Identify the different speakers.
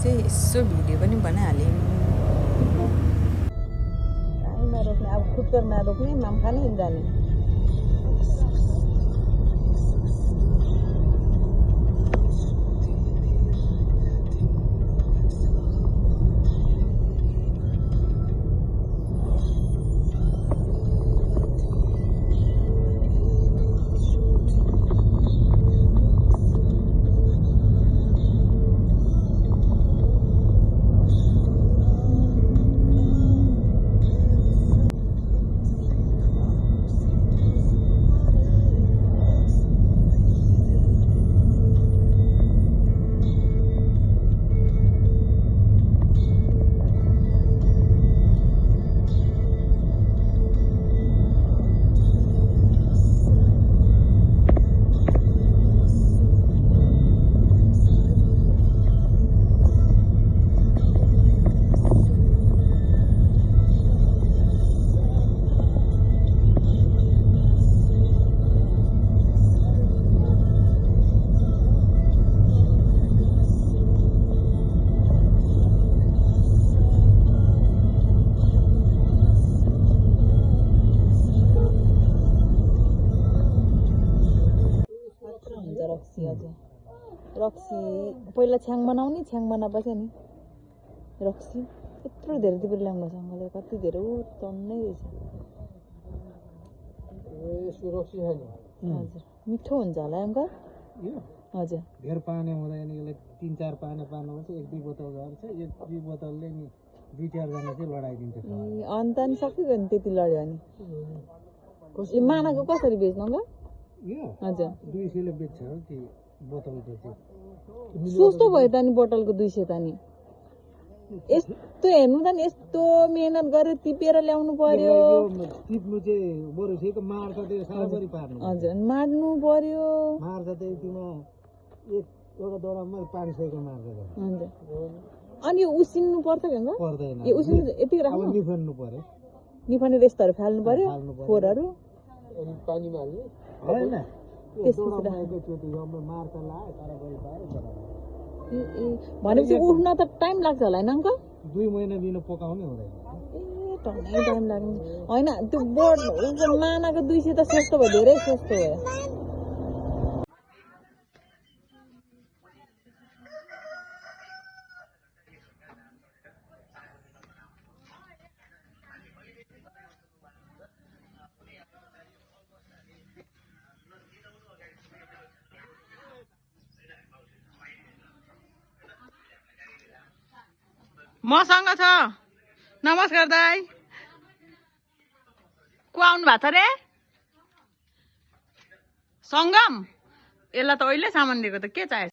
Speaker 1: चाहिँ यसो भिडियो पनि बनाइहाल्यौँ। कहीँ नरोक्ने, अब खुट्टर नरोक्ने, मामखाने जाने। रक्सी पहिला छ्याङ बनाउने, छ्याङ बनाएपछि नि रक्सी यत्रो धेरै टिपेर ल्याउनु सँगले कति धेरै तन्नै रहेछ। हजुर मिठो हुन्छ होला अङ्कल? हजुर
Speaker 2: धेर पानी हुँदैन, यसलाई 3-4 पानी पार्नुपर्छ। 1-2 बोतल गर्छ, 1-2 बोतलले नि 2-4 जना चाहिँ लडाइदिन्छ।
Speaker 1: अन्त नि सकियो नि त्यति लड्यो भने। मानाको कसरी बेच्नु अङ्कल? हजुर
Speaker 2: 200 ले बेच्छ हो कि बोतलको चाहिँ।
Speaker 1: सस्तो भयो त नि बोतलको 200 त नि। यस्तो हेर्नु त नि, यस्तो मेहनत गरेर टिपेर ल्याउनु पर्यो।
Speaker 2: टिप्नु चाहिँ बरु चाहिँ मार्छ त्यो साराभरि पार्नु।
Speaker 1: हजुर मार्नु पर्यो।
Speaker 2: मार्छ चाहिँ तिमा एउटा दौरामा 500 को मार्छ।
Speaker 1: हजुर अनि यो उसिन्नु पर्छ के अङ्कल?
Speaker 2: पर्दैन,
Speaker 1: यो उसिन्नु यति राख्नु,
Speaker 2: निफान्नु पर्यो।
Speaker 1: निफाने रेस्टहरू फाल्नु पर्यो, फोरहरू
Speaker 2: अनि पानीमा हाल्नु हैन।
Speaker 1: भनेपछि उठ्न त टाइम लाग्छ होला होइन अङ्कल?
Speaker 2: 2 महिना बिना पकाउने हुँदैन।
Speaker 1: टन्नै टाइम लाग्ने होइन। त्यो बोर्ड मानाको 200 त सस्तो भयो, धेरै सस्तो भयो। मसँग छ। नमस्कार दाइ। को आउनु भएको छ रे? सङ्गम? यसलाई त अहिले सामान दिएको त के चाहियो?